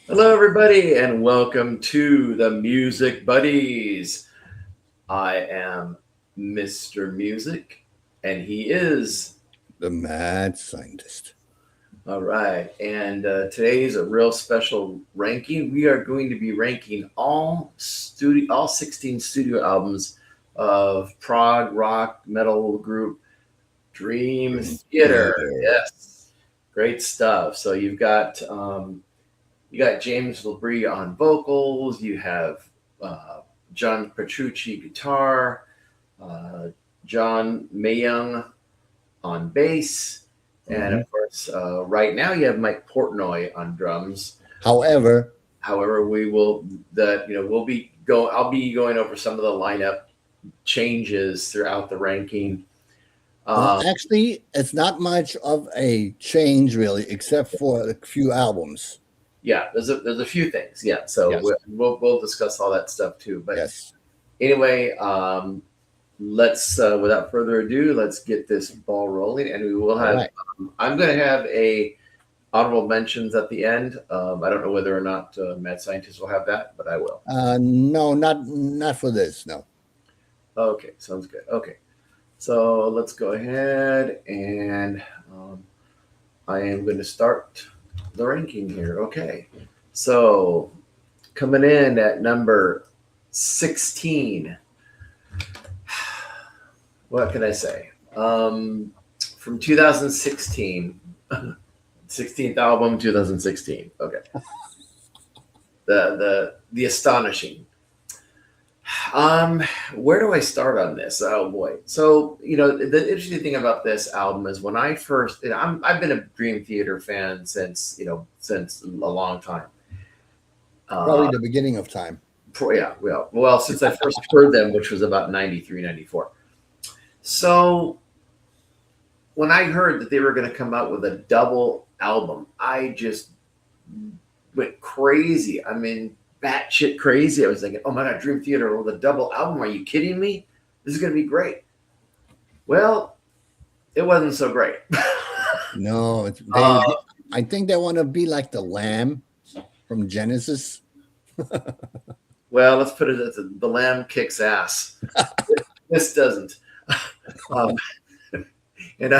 Hello, everybody, and welcome to the Music Buddies. I am Mr. Music, and he is. The mad scientist. All right, and today is a real special ranking. We are going to be ranking all 16 studio albums of prog rock metal group Dream Dream Theater. Theater. Yes, great stuff. So you got James Labrie on vocals. You have uh, John Petrucci guitar, uh, John Mayung on bass, and of Mhm. course, right now you have Mike Portnoy on drums. However, However, we will that you know we'll be go. I'll be going over some of the lineup changes throughout the ranking. Um, actually, it's not much of a change, really, except for a few albums. yeah, there's a few things. Yeah, so Yes. we'll discuss all that stuff too. But Yes. anyway, let's without further ado, let's get this ball rolling, and we will All have. right. I'm going to have a honorable mentions at the end. I don't know whether or not Mad Scientist will have that, but I will. No, not for this. No. Okay, sounds good. Okay, so let's go ahead and I am going to start the ranking here. Okay, so coming in at number 16. What can I say? From 2016, 16th album, 2016. Okay, the astonishing. Um, where do I start on this? Oh boy. So the interesting thing about this album is when I first, I've been a Dream Theater fan since a long time. Probably Uh, the beginning of time. yeah, well, since I first heard them, which was about 93, 94. So when I heard that they were going to come out with a double album, I just went crazy. I mean, batshit crazy. I was thinking, oh my God, Dream Theater with a double album. Are you kidding me? This is going to be great. Well, it wasn't so great. No, uh, I think they want to be like the lamb from Genesis. well, let's put it as the lamb kicks ass. This doesn't. Um, and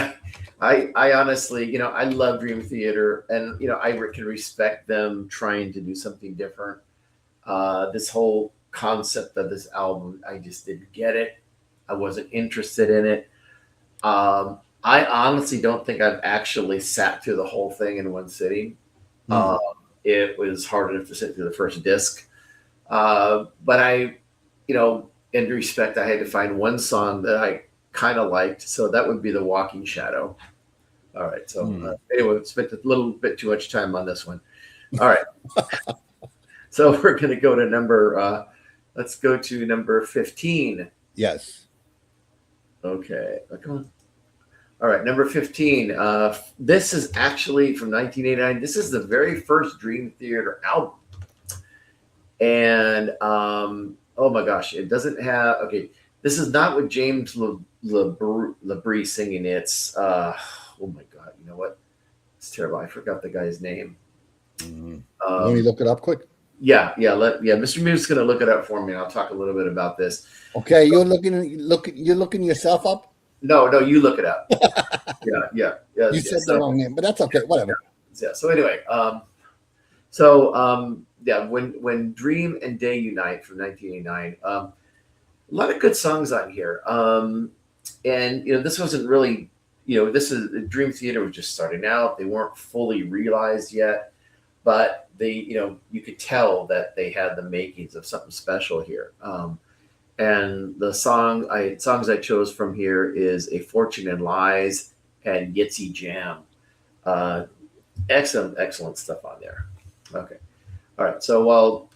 I honestly, I love Dream Theater, and I can respect them trying to do something different. This whole concept of this album, I just didn't get it. I wasn't interested in it. I honestly don't think I've actually sat through the whole thing in one sitting. Hmm. Uh, it was hard enough to sit through the first disc. But in respect, I had to find one song that I kind of liked. So that would be The Walking Shadow. All right. So Hmm. anyway, spent a little bit too much time on this one. All right. So we're going to go to let's go to number 15. Yes. Okay. Come on. All right. Number 15. This is actually from 1989. This is the very first Dream Theater album. And oh my gosh, it doesn't have, okay, this is not with James Labrie singing. It's, oh my God, you know what? It's terrible. I forgot the guy's name. Mhm. Let me Um, look it up quick. yeah, Mr. Muse's going to look it up for me. And I'll talk a little bit about this. Okay, you're looking yourself up. No, you look it up. Yeah. You Yeah. said the wrong name, but that's okay. Whatever. Yeah. So anyway, yeah, when Dream and Day Unite from 1989, a lot of good songs on here. And this wasn't really, this is Dream Theater was just starting out. They weren't fully realized yet, but you could tell that they had the makings of something special here. And the songs I chose from here is A Fortune in Lies and Yitzy Jam. Uh, excellent stuff on there. Okay. All right. So while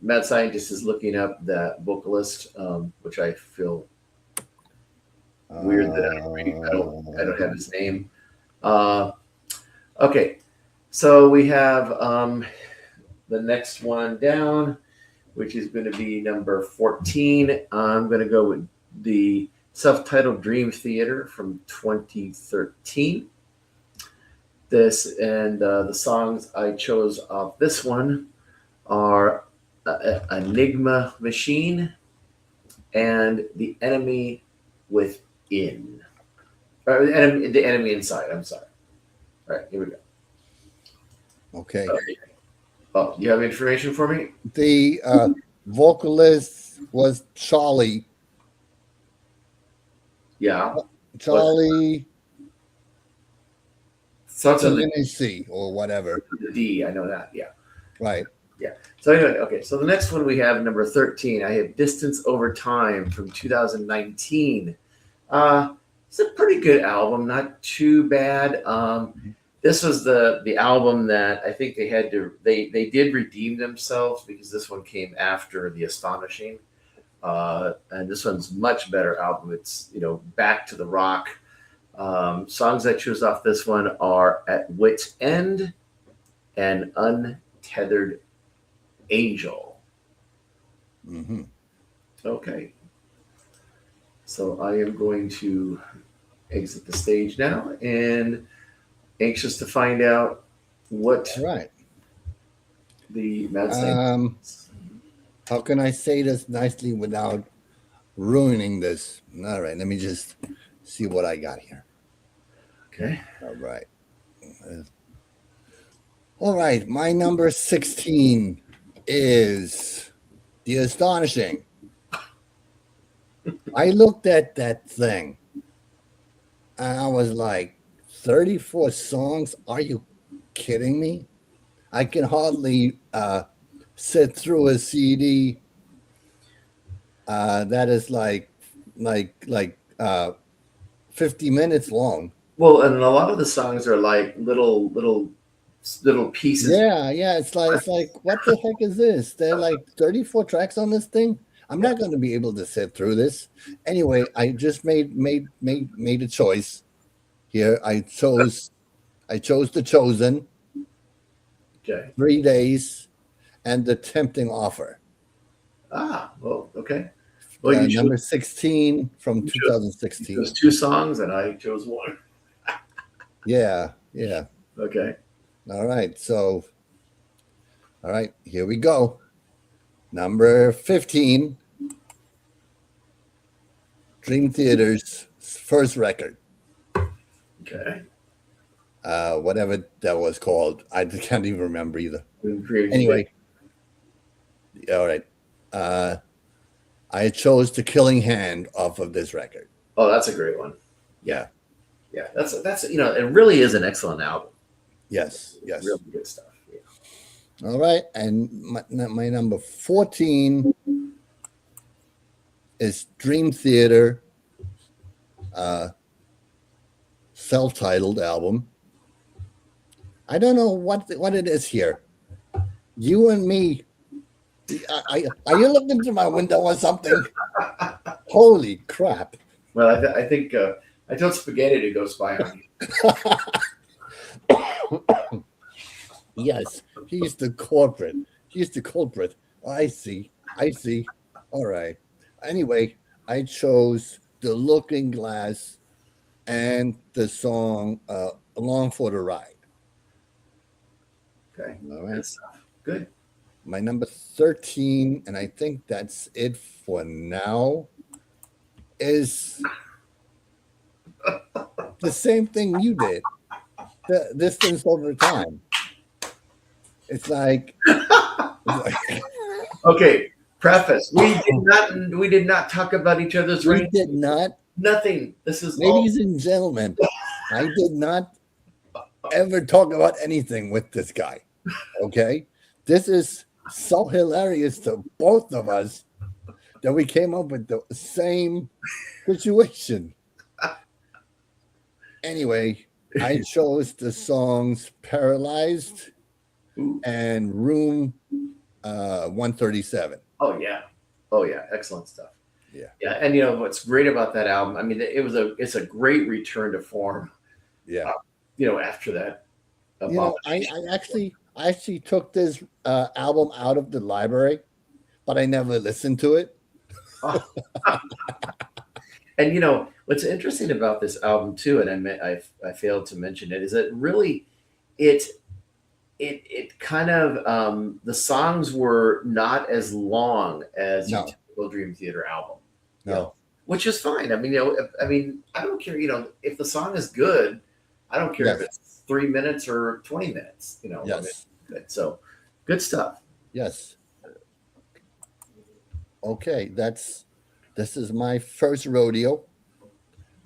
Mad Scientist is looking up that vocalist, which I feel weird that I don't have his name. Uh, okay. So we have the next one down, which is going to be number 14. I'm going to go with the self-titled Dream Theater from 2013. this, and the songs I chose off this one are Enigma Machine and The Enemy Within. Or the enemy inside. I'm sorry. All right, here we go. Okay. Oh, you have information for me? The vocalist was Charlie. Yeah. Charlie Starts with C or whatever. the D. I know that. Yeah. Right. Yeah. So anyway, okay. So the next one we have number 13. I have Distance Over Time from 2019. It's a pretty good album, not too bad. This was the album that I think they did redeem themselves because this one came after The Astonishing. And this one's much better album. It's back to the rock. Songs I choose off this one are At Wit's End and Untethered Angel. Mm-hmm. Okay. So I am going to exit the stage now and anxious to find out what All right. the Mad Snake How can I say this nicely without ruining this? All right. Let me just see what I got here. Okay. All right. All right. My number 16 is The Astonishing. I looked at that thing and I was like, 34 songs? Are you kidding me? I can hardly sit through a CD that is like 50 minutes long. Well, and a lot of the songs are like little pieces. Yeah, it's like what the heck is this? There are like 34 tracks on this thing. I'm not going to be able to sit through this. Anyway, I just made a choice here. I chose The Chosen, Okay. 3 Days, and The Tempting Offer. Well, okay. Well, you Number chose 16 from 2016. those two songs, and I chose one. Yeah. Okay. All right. So, all right, here we go. Number 15, Dream Theater's first record. Okay. Whatever that was called. I can't even remember either. Anyway. Anyway. All right. I chose The Killing Hand off of this record. Oh, that's a great one. Yeah. Yeah. That's it really is an excellent album. Yes. Really good stuff. Yeah. All right. And my number 14 is Dream Theater, self-titled album. I don't know what it is here. You and me. Are you looking through my window or something? Holy crap. Well, I think I told Spaghetti to go spy on you. Yes, he's the culprit. I see. All right. Anyway, I chose The Looking Glass and the song Along for the Ride. Okay. All right. Good stuff. Good. My number 13, and I think that's it for now, is the same thing you did. The Distance Over Time. It's like Okay. Preface: we did not talk about each other's we range. did not, Nothing. This is ladies and gentlemen, I did not ever talk about anything with this guy. Okay? This is so hilarious to both of us that we came up with the same situation. Anyway, I chose the songs Paralyzed and Room 137. Oh yeah, excellent stuff. Yeah. And what's great about that album? I mean, it's a great return to form. Yeah. After that. I actually took this album out of the library, but I never listened to it. And what's interesting about this album too, and I failed to mention it, is that really it it kind of the songs were not as long as your No, typical Dream Theater album, you know, no, which is fine. I mean, I mean, I don't care, if the song is good, I don't care if yes, it's 3 minutes or 20 minutes, I mean, yes, good. So good stuff. yes. Okay, this is my first rodeo,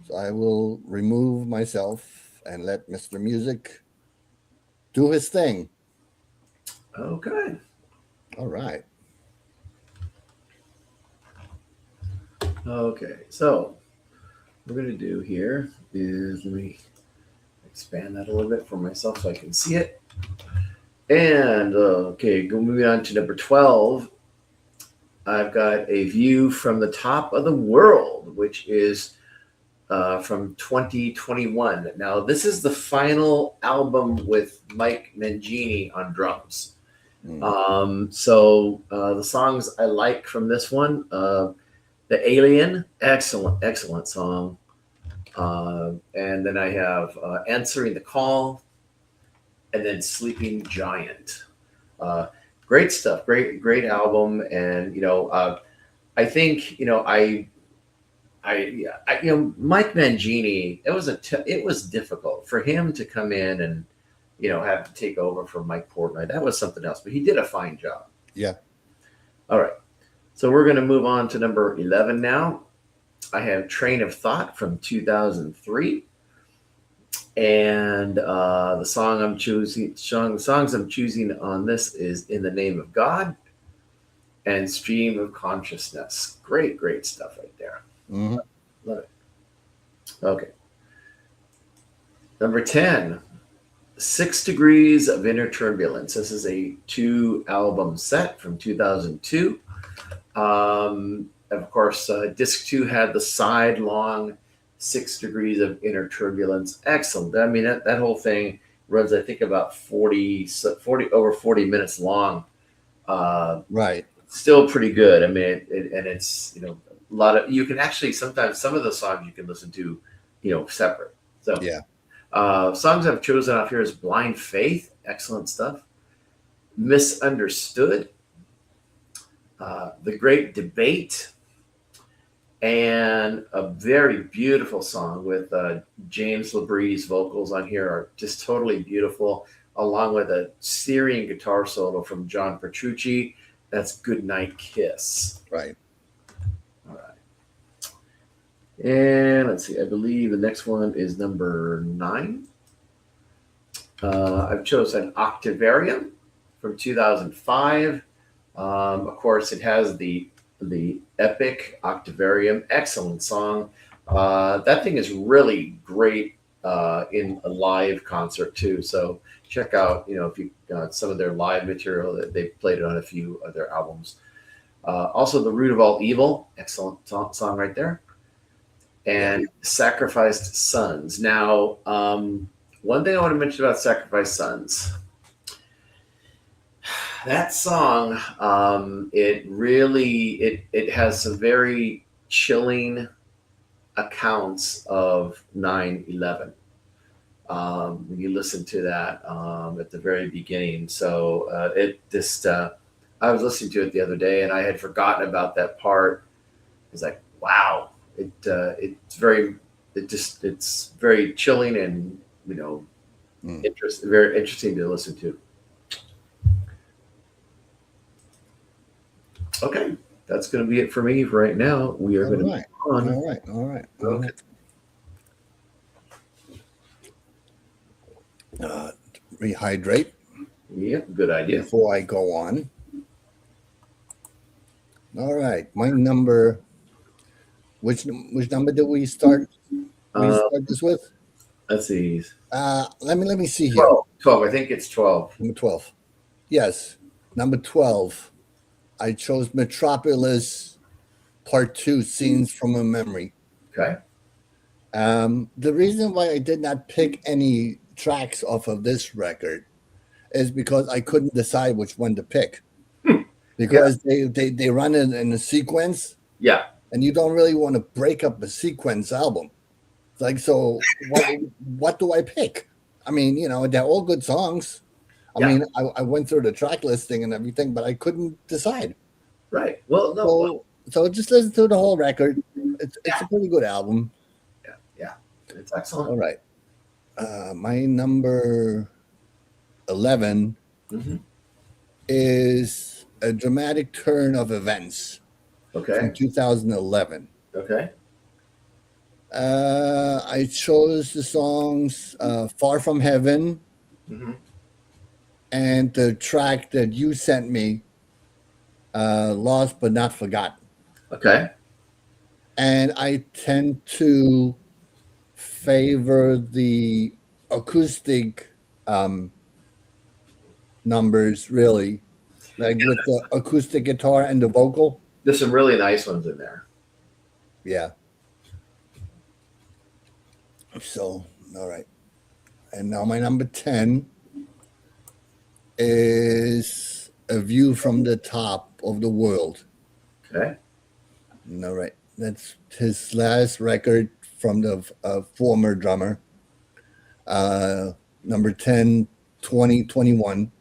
so I will remove myself and let Mr. Music do his thing. Okay. All right. Okay. So what we're gonna do here is let me expand that a little bit for myself so I can see it. And okay, go moving on to number 12. I've got A View from the Top of the World, which is from 2021. Now, this is the final album with Mike Mangini on drums. Mm. So the songs I like from this one, The Alien, excellent song. And then I have Answering the Call, and then Sleeping Giant. Uh, Great stuff, great album, and I think Mike Mangini. It was difficult for him to come in and have to take over for Mike Portnoy. That was something else, but he did a fine job. Yeah. All right, so we're going to move on to number 11 now. I have Train of Thought from 2003. And the songs I'm choosing on this is In the Name of God and Stream of Consciousness. Great stuff right there. Mm-hmm. Love it. Okay. Number 10, 6 Degrees of Inner Turbulence. This is a 2-album set from 2002. Of course, disc 2 had the side long 6 Degrees of Inner Turbulence. Excellent. I mean, that whole thing runs, I think, about 40 over 40 minutes long. Right. Still pretty good. I mean, and it's, a lot of, you can actually, sometimes some of the songs you can listen to, separate. So Yeah. Songs I've chosen off here is Blind Faith. Excellent stuff. Misunderstood. The Great Debate. And a very beautiful song with James LaBrie's vocals on here are just totally beautiful, along with a searing guitar solo from John Petrucci. That's Goodnight Kiss. Right. All right. And let's see, I believe the next one is number 9. I've chosen Octavarium from 2005. Of course, it has the epic Octavarium, excellent song. That thing is really great in a live concert too. So check out, if you some of their live material that they played it on a few of their albums. Also, The Root of All Evil, excellent song right there. And Sacrificed Sons. Now, one thing I want to mention about Sacrificed Sons. That song, it has some very chilling accounts of 9/11. When you listen to that at the very beginning, so I was listening to it the other day, and I had forgotten about that part. It's like, wow, it's very chilling and very interesting to listen to. Okay, that's going to be it for me right now. We are going to move on. All right. Okay. Rehydrate. Yeah, good idea. Before I go on. All right, my number. Which number did we start? Start this with? Let's see. Let me see here. 12. 12. I think it's 12. Number 12. Yes, number 12. I chose Metropolis Part 2, Scenes from a Memory. Okay. The reason why I did not pick any tracks off of this record is because I couldn't decide which one to pick. Because they run it in a sequence. Yeah. And you don't really want to break up a sequence album. It's like, so what do I pick? I mean, they're all good songs. I Yeah. mean, I went through the track listing and everything, but I couldn't decide. Right. Well, no. Well, So just listen to the whole record. It's a pretty good album. yeah. It's excellent. All right. My number 11 Hmm. is A Dramatic Turn of Events Okay. from 2011. Okay. I chose the songs Far From Heaven Hmm. and the track that you sent me, Lost But Not Forgotten. Okay. And I tend to favor the acoustic numbers, really, like with the acoustic guitar and the vocal. There's some really nice ones in there. Yeah. So, all right. And now my number 10 is A View from the Top of the World. Okay. All right. That's his last record from the former drummer. Number 10, 2021.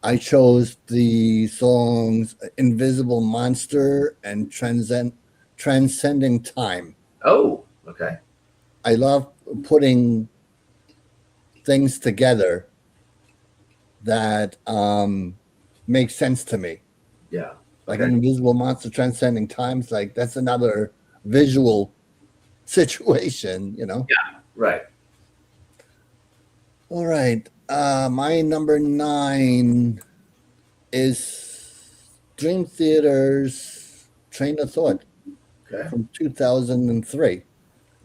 I chose the songs Invisible Monster and Transcending Time. Oh, okay. I love putting things together that make sense to me. Yeah. Like Okay. an Invisible Monster Transcending Times, like that's another visual situation, Right. All right. My number 9 is Dream Theater's Train of Thought Okay. from 2003.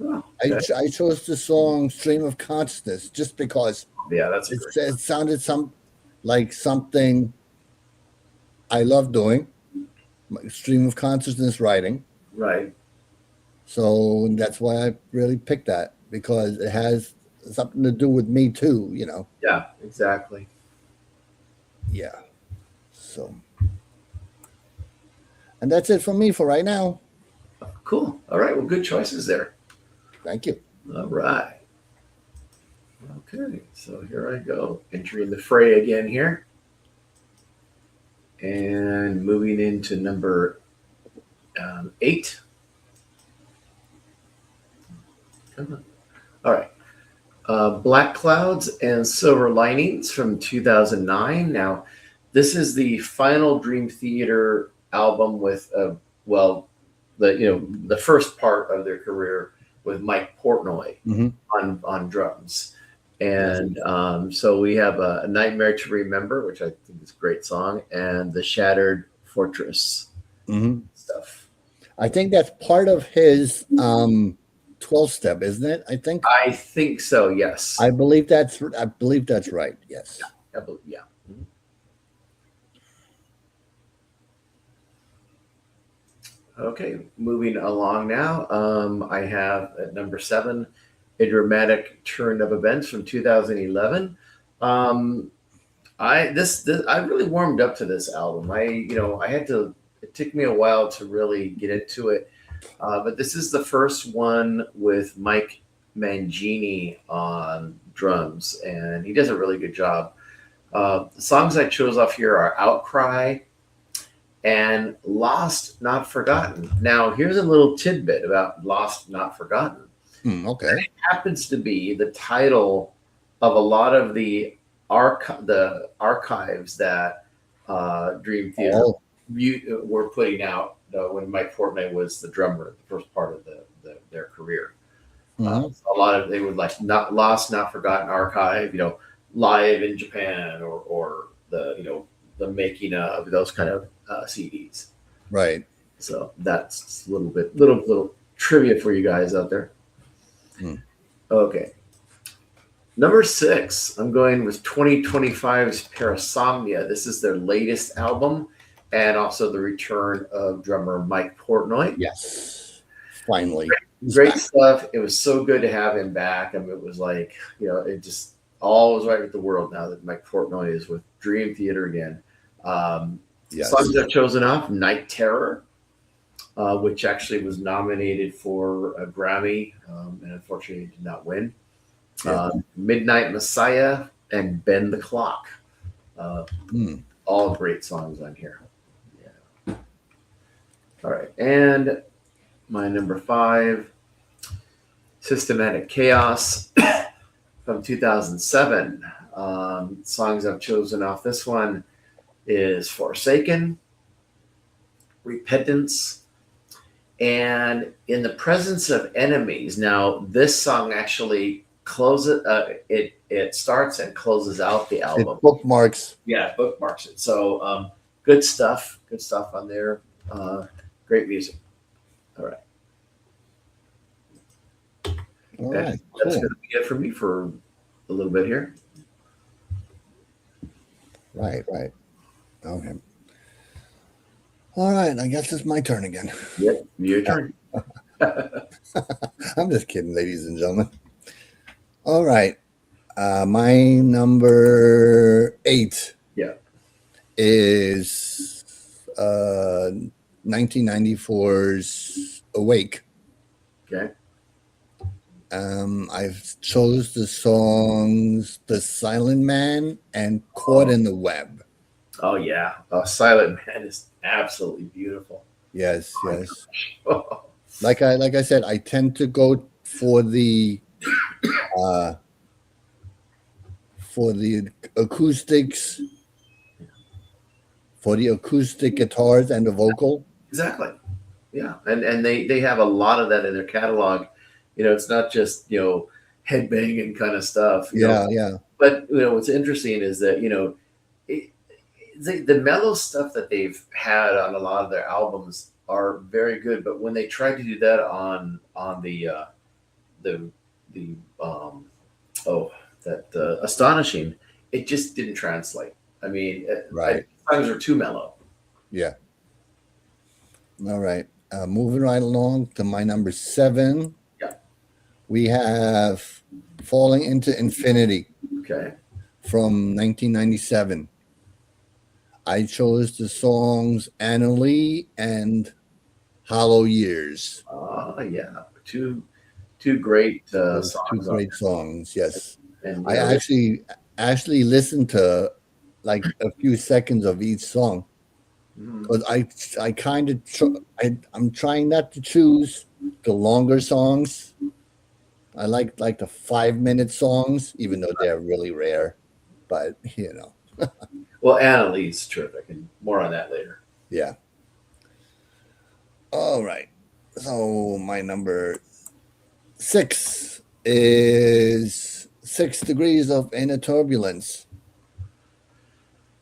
Oh, okay. I chose the song Stream of Consciousness just because Yeah, that's a it, great. it sounded like something I love doing, stream of consciousness writing. Right. So that's why I really picked that, because it has something to do with me too, Yeah, exactly. Yeah. So, and that's it for me for right now. Cool. All right. Well, good choices there. Thank you. All right. Okay. So here I go, entering the fray again here. And moving into number 8. Come on. All right. Black Clouds and Silver Linings from 2009. Now, this is the final Dream Theater album with, the first part of their career with Mike Portnoy on drums. And so we have a Nightmare to Remember, which I think is a great song, and the Shattered Fortress stuff. I think that's part of his 12-step, isn't it? I think so. Yes. I believe that's right. Yes. Yeah. Mhm. Okay, moving along now. I have at number 7, A Dramatic Turn of Events from 2011. I really warmed up to this album. It took me a while to really get into it. But this is the first one with Mike Mangini on drums, and he does a really good job. The songs I chose off here are Outcry and Lost Not Forgotten. Now, here's a little tidbit about Lost Not Forgotten. Okay. It happens to be the title of a lot of the archives that Dream Theater were putting out when Mike Portnoy was the drummer, the first part of their career. A lot of they would like not Lost, Not Forgotten Archive, live in Japan, or the making of those kind of CDs. Right. So that's a little trivia for you guys out there. Okay. Number 6, I'm going with 2025's Parasomnia. This is their latest album, and also the return of drummer Mike Portnoy. Yes. Finally. Great stuff. It was so good to have him back. I mean, it was like, it just all was right with the world now that Mike Portnoy is with Dream Theater again. Yes. Songs I've chosen off, Night Terror, which actually was nominated for a Grammy, and unfortunately did not win. Yeah. Midnight Messiah, and Bend the Clock. Uh, Mm. all great songs on here. Yeah. All right. And my number 5, Systematic Chaos from 2007. Songs I've chosen off this one is Forsaken, Repentance, and In the Presence of Enemies. Now, this song actually closes. It starts and closes out the It album. bookmarks. Yeah, bookmarks it. So good stuff. Good stuff on there. Great music. All right. All That's, right. that's Cool. going to be it for me for a little bit here. Right. Right. Okay. All right. I guess it's my turn again. Yep, your turn. I'm just kidding, ladies and gentlemen. All right. My number 8 Yeah. is 1994's Awake. Okay. I've chose the songs The Silent Man and Caught in the Web. Oh yeah. Oh, Silent Man is absolutely beautiful. Yes, yes. Oh, Like I said, I tend to go for the acoustics, for the acoustic guitars and the vocal. exactly. Yeah. And they have a lot of that in their catalog. It's not just, headbanging kind of stuff. Yeah, yeah. But what's interesting is that it, the mellow stuff that they've had on a lot of their albums are very good. But when they tried to do that on the Astonishing, it just didn't translate. I mean, Right. songs are too mellow. Yeah. All right. Moving right along to my number 7. Yeah. We have Falling into Infinity Okay. from 1997. I chose the songs Annalie and Hollow Years. Yeah. Two great Those songs. two great songs, yes. And I actually listened to like a few seconds of each song. Because I kind of I'm trying not to choose the longer songs. I like the 5-minute songs, even though they're really rare. But well, Annalise terrific, and more on that later. yeah. All right. So my number 6 is 6 Degrees of Inner Turbulence.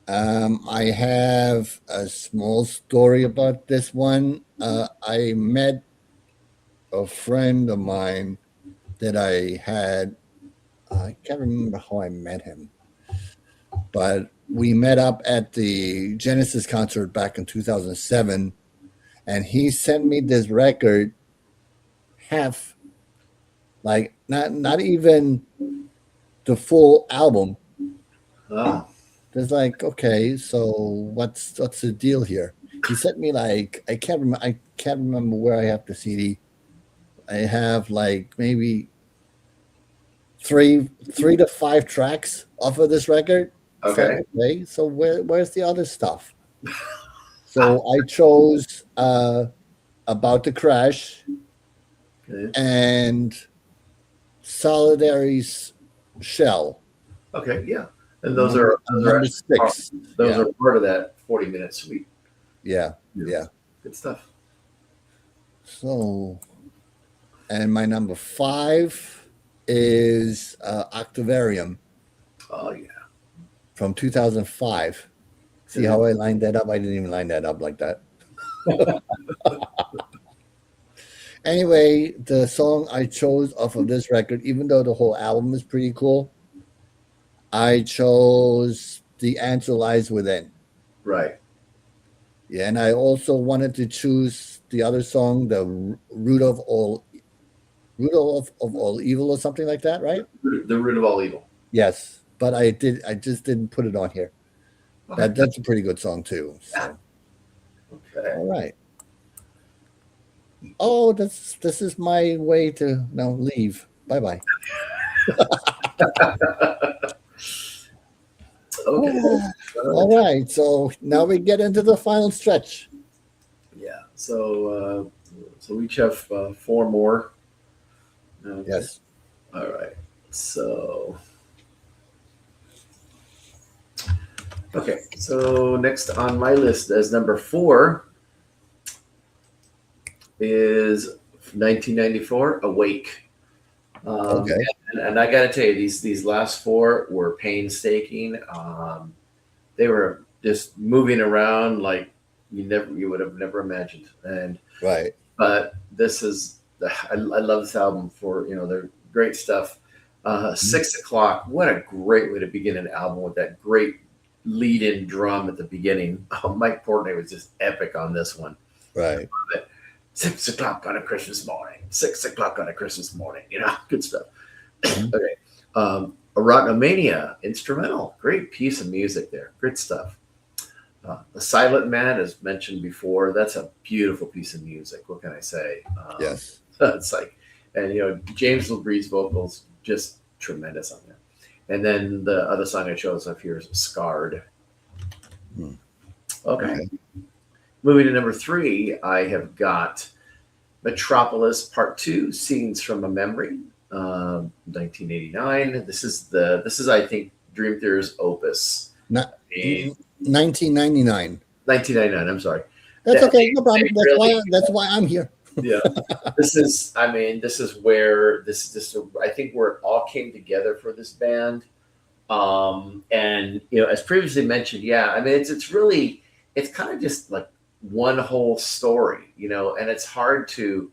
I have a small story about this one. I met a friend of mine that I had. I can't remember how I met him, but we met up at the Genesis concert back in 2007, and he sent me this record, half, like not even the full album. Oh, It's like, okay, so what's the deal here? He sent me like I can't remember where I have the CD. I have like maybe three to 5 tracks off of this record. It's okay. like, okay, so where's the other stuff? So I chose About to Crash Okay. and Solidarity's Shell. Okay. Yeah. And those are number 6. those are part of that 40-minute suite. Yeah, yeah. Good stuff. So, and my number 5 is Octavarium Oh yeah. from 2005. See how I lined that up? I didn't even line that up like that. Anyway, the song I chose off of this record, even though the whole album is pretty cool, I chose The Answer Lies Within. Right. Yeah, and I also wanted to choose the other song, The Root of All Evil or something like that, right? The root of all evil. Yes, but I just didn't put it on here. Okay. That's a pretty good song too. So. Okay. All right. Oh, this is my way to now leave. Bye bye. Okay. All right. So now we get into the final stretch. Yeah. So we each have four more. Okay. Yes. All right. So okay. So next on my list as number 4 is 1994, Awake. Um, Okay. and I got to tell you, these last four were painstaking. They were just moving around like you would have never imagined. And Right. but this is I love this album for their great stuff. 6 o'clock. What a great way to begin an album with that great lead-in drum at the beginning. Oh, Mike Portnoy was just epic on this one. Right. 6 o'clock on a Christmas morning. 6 o'clock on a Christmas morning. Good stuff. Mhm. Okay. Erotomania instrumental. Great piece of music there. Good stuff. The Silent Man, as mentioned before, that's a beautiful piece of music. What can I say? Yes. It's like, and James LeBrie's vocals just tremendous on there. And then the other song I chose up here is Scarred. Hmm. Okay. Moving to number 3, I have got Metropolis Part 2, Scenes from a Memory, 1989. This is I think Dream Theater's opus. Not In 1999. 1999. I'm sorry. That's That- okay. No problem. they really- That's why I'm here. Yeah. This is where I think where it all came together for this band. And as previously mentioned, yeah, I mean it's kind of just like one whole story, and it's hard to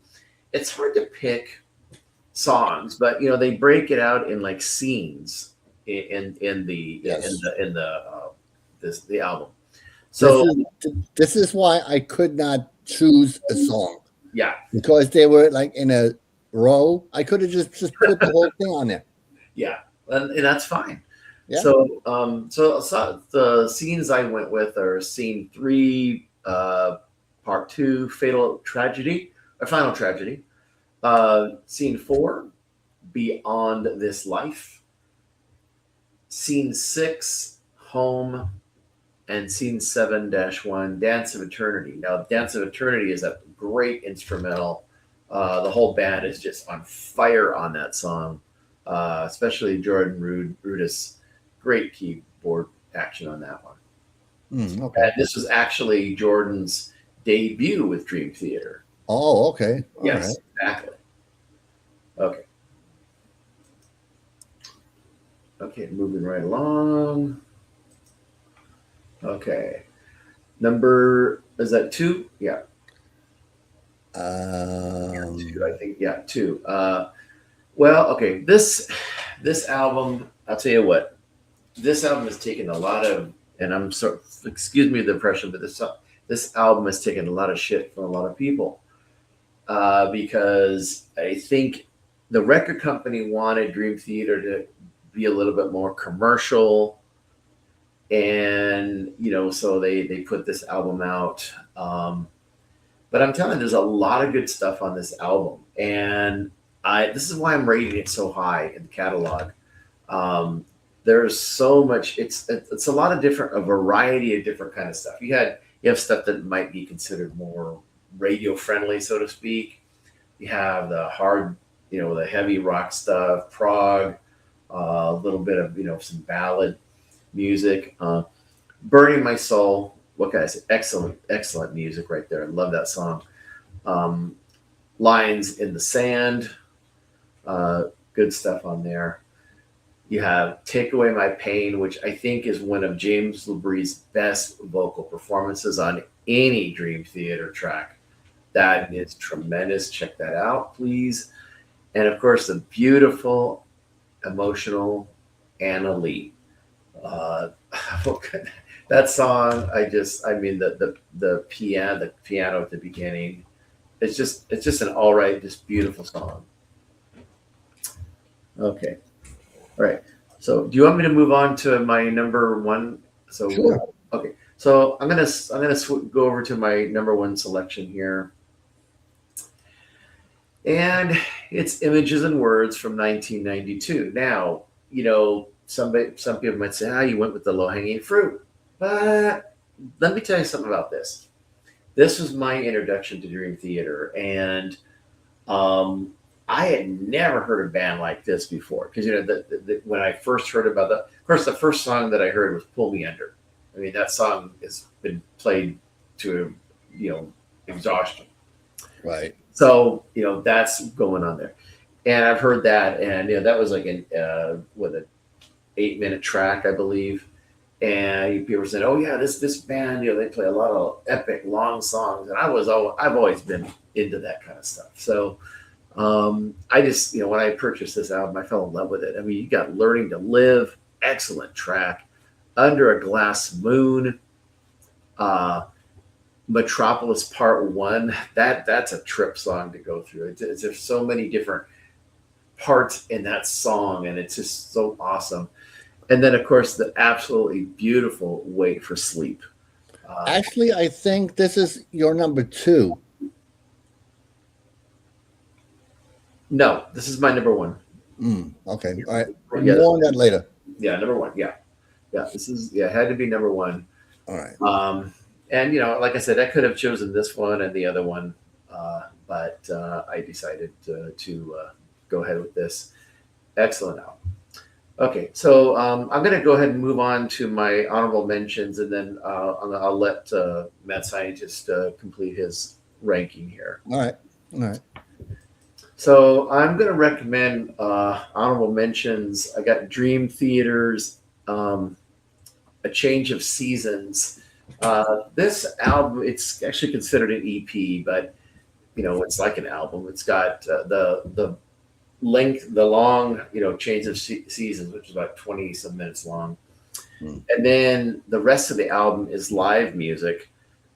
pick songs, but they break it out in like scenes in the Yes. the album. So this is why I could not choose a song, yeah, because they were like in a row. I could have just put the whole thing on there. yeah, and that's fine. Yeah. So the scenes I went with are scene 3, part 2, Final Tragedy. Scene 4, Beyond This Life. Scene 6, Home. And scene 7-1, Dance of Eternity. Now, Dance of Eternity is a great instrumental. The whole band is just on fire on that song, especially Jordan Rudess. Great keyboard action on that one. Okay. And this was actually Jordan's debut with Dream Theater. Oh, okay. All Yes, right. exactly. Okay, moving right along. Okay. Number, is that 2? Yeah. 2, I think. Yeah, 2. Well, okay. This album, I'll tell you what. This album has taken a lot of, and I'm sorry, excuse me the impression, but this album has taken a lot of shit from a lot of people, because I think the record company wanted Dream Theater to be a little bit more commercial, and so they put this album out. But I'm telling you, there's a lot of good stuff on this album, and this is why I'm rating it so high in the catalog. There's so much. It's a lot of a variety of different kind of stuff. You have stuff that might be considered more radio friendly, so to speak. You have the hard, the heavy rock stuff, prog, a little bit of some ballad music. Burning My Soul. What can I say? Excellent music right there. I love that song. Lines in the Sand. Good stuff on there. You have Take Away My Pain, which I think is one of James LeBrie's best vocal performances on any Dream Theater track. That is tremendous. Check that out, please. And of course, the beautiful, emotional Anna Lee. That song, the piano at the beginning, it's just an all right, just beautiful song. Okay. All right. So do you want me to move on to my number 1? So Sure. Okay. So I'm gonna go over to my number 1 selection here. And it's Images and Words from 1992. Now, some people might say, you went with the low hanging fruit. But let me tell you something about this. This was my introduction to Dream Theater. And I had never heard a band like this before. Because, when I first heard about of course, the first song that I heard was Pull Me Under. I mean, that song has been played to, exhaustion. Right. So, that's going on there. And I've heard that. And, that was like an 8-minute track, I believe. And people were saying, "Oh yeah, this band, they play a lot of epic long songs." And I've always been into that kind of stuff. So I just, when I purchased this album, I fell in love with it. I mean, you got "Learning to Live," excellent track, "Under a Glass Moon," "Metropolis Part 1." That's a trip song to go through. There's so many different parts in that song, and it's just so awesome. And then, of course, the absolutely beautiful "Wait for Sleep." Actually, I think this is your number 2. No, this is my number 1. Okay. All right. Yeah, More on that later. Yeah, number 1. Yeah. This is it had to be number 1. All right. And like I said, I could have chosen this one and the other one, but I decided to go ahead with this. Excellent album. Okay, so I'm going to go ahead and move on to my honorable mentions, and then I'll let Mad Scientist complete his ranking here. All right. So I'm going to recommend honorable mentions. I got Dream Theater's "A Change of Seasons." This album, it's actually considered an EP, but it's like an album. It's got the long, Change of Seasons, which is about 20 some minutes long. And then the rest of the album is live music.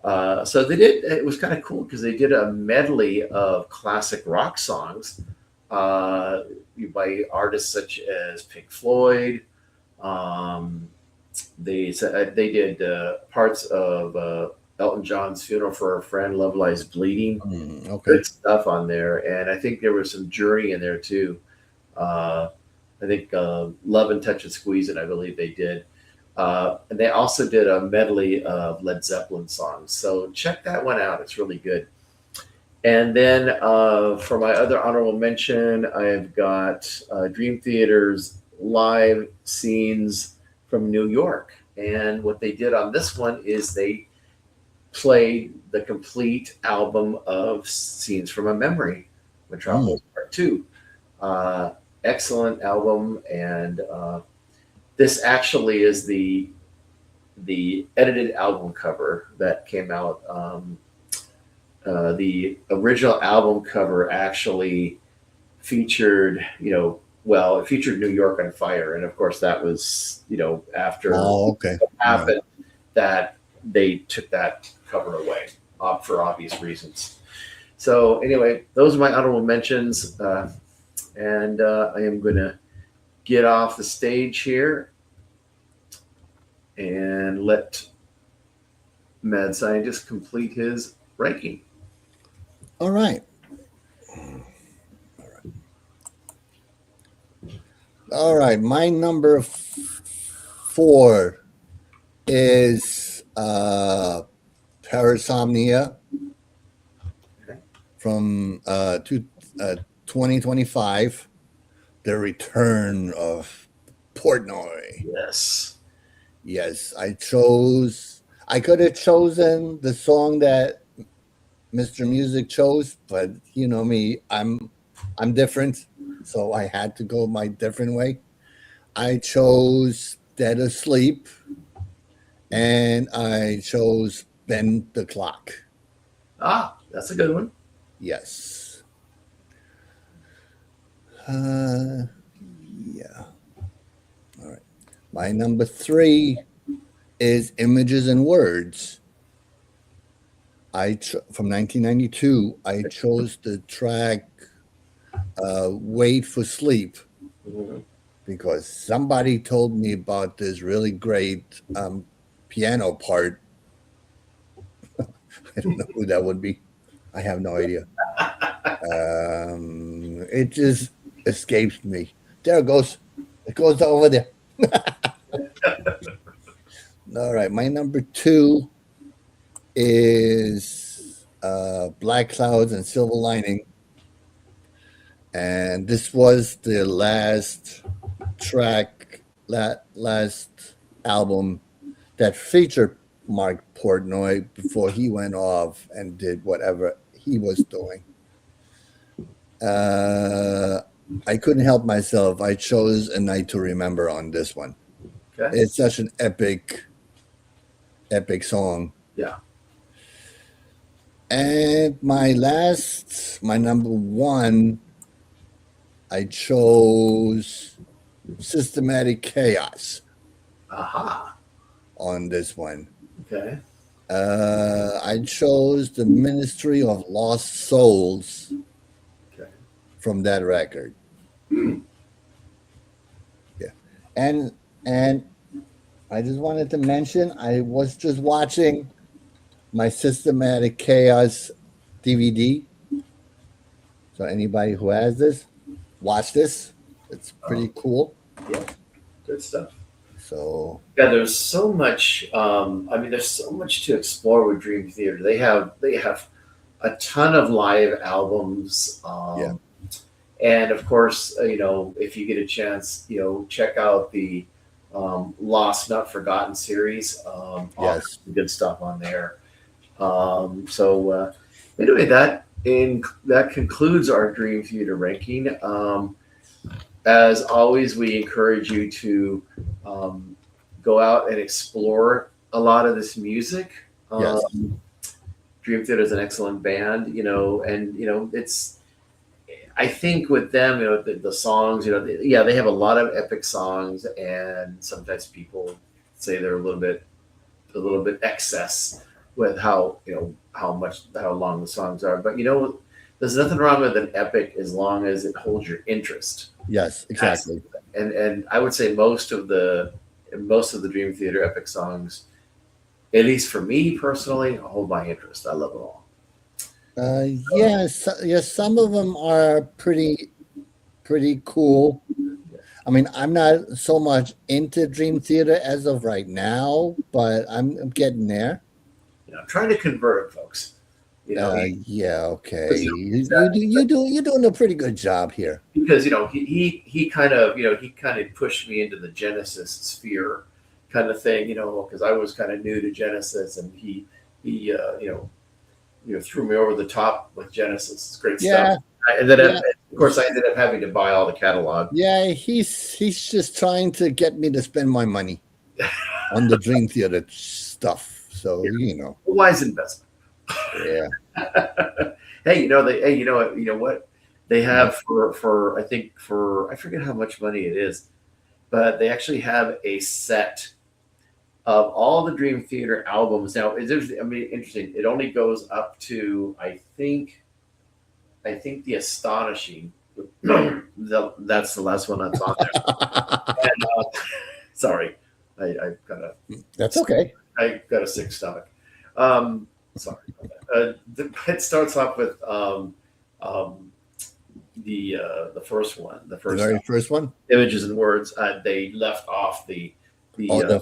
So it was kind of cool because they did a medley of classic rock songs by artists such as Pink Floyd. They did parts of Elton John's "Funeral for a Friend," "Love Lies Bleeding." Okay. Good stuff on there. And I think there was some Journey in there too. I think "Love and Touch and Squeeze It," I believe they did. And they also did a medley of Led Zeppelin songs. So check that one out. It's really good. And then for my other honorable mention, I've got Dream Theater's live scenes from New York. And what they did on this one is they played the complete album of Scenes from a Memory, Metropolis Part 2. Excellent album. And this actually is the edited album cover that came out. The original album cover actually featured, it featured New York on fire. And of course that was, after what happened, that they took that cover away for obvious reasons. So anyway, those are my honorable mentions. And I am going to get off the stage here and let Mad Scientist complete his ranking. All right. My number 4 is Parasomnia from 2025, The Return of Portnoy. Yes, I could have chosen the song that Mr. Music chose, but you know me, I'm different, so I had to go my different way. I chose Dead Asleep, and I chose Bend the Clock. That's a good one. Yes. Yeah. All right. My number 3 is Images and Words. From 1992, I chose the track "Wait for Sleep" because somebody told me about this really great piano part. I don't know who that would be. I have no idea. It just escapes me. There it goes. It goes over there. All right, my number 2 is Black Clouds and Silver Lining, and this was the last track, last album that featured Mark Portnoy before he went off and did whatever he was doing. I couldn't help myself. I chose A Night to Remember on this one. Okay. It's such an epic song. Yeah. And my number 1, I chose Systematic Chaos Aha. on this one. Okay. I chose the Ministry of Lost Souls Okay. from that record. Yeah. And I just wanted to mention, I was just watching my Systematic Chaos DVD. So anybody who has this, watch this. It's pretty cool. Yeah. Good stuff. So Yeah, there's so much. There's so much to explore with Dream Theater. They have a ton of live albums. Yeah. And of course, if you get a chance, check out the Lost Not Forgotten series. Yes. Good stuff on there. Anyway, that concludes our Dream Theater ranking. As always, we encourage you to go out and explore a lot of this music. Yes. Dream Theater is an excellent band, it's. I think with them, the songs, they have a lot of epic songs, and sometimes people say they're a little bit excess with how long the songs are. But there's nothing wrong with an epic as long as it holds your interest. Yes, exactly. And I would say most of the Dream Theater epic songs, at least for me personally, hold my interest. I love them all. Yes, some of them are pretty cool. I mean, I'm not so much into Dream Theater as of right now, but I'm getting there. I'm trying to convert them, folks. Yeah, okay. You're doing a pretty good job here. Because he kind of pushed me into the Genesis sphere kind of thing, because I was kind of new to Genesis, and he threw me over the top with Genesis. It's great stuff. And then of course I ended up having to buy all the catalog. Yeah, he's just trying to get me to spend my money on the Dream Theater stuff. So wise investment. Yeah. Hey, what they have for I forget how much money it is, but they actually have a set of all the Dream Theater albums. Now, interesting. It only goes up to I think the Astonishing. That's the last one that's on there. And, sorry, I've got a. That's okay. I got a sick stomach. Sorry about that. It starts off with the first one, the very first one, Images and Words. They left off the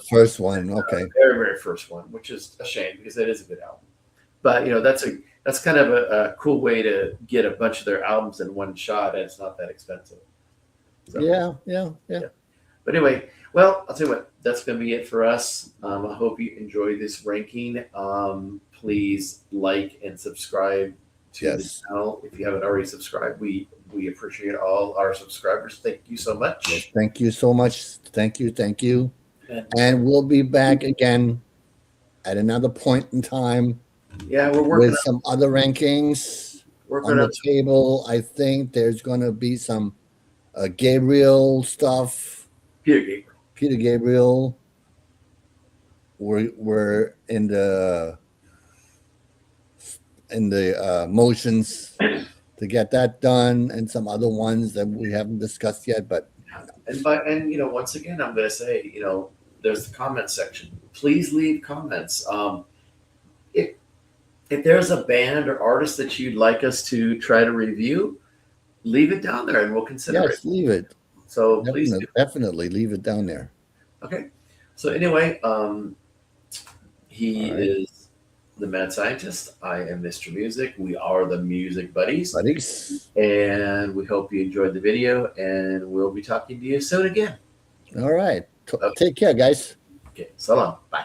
first one. Okay, very, very first one, which is a shame because it is a good album. But that's kind of a cool way to get a bunch of their albums in one shot, and it's not that expensive. So, yeah. But anyway, well, I'll tell you what, that's going to be it for us. I hope you enjoy this ranking. Please like and subscribe to the channel if you haven't already subscribed. We appreciate all our subscribers. Thank you so much. Yes, thank you so much. Thank you. And we'll be back again at another point in time. Yeah, we're working with some other rankings on the table. I think there's going to be some Gabriel stuff. Peter Gabriel. We're in the motions to get that done, and some other ones that we haven't discussed yet. But once again, I'm going to say, there's the comment section. Please leave comments. if there's a band or artist that you'd like us to try to review, leave it down there and we'll consider it. Yes, leave it. So please do. Definitely leave it down there. Okay. So anyway, he All right. is the mad scientist. I am Mr. Music. We are the Music Buddies. Buddies. And we hope you enjoyed the video, and we'll be talking to you soon again. All right. Take care, guys. Okay. So long. Bye.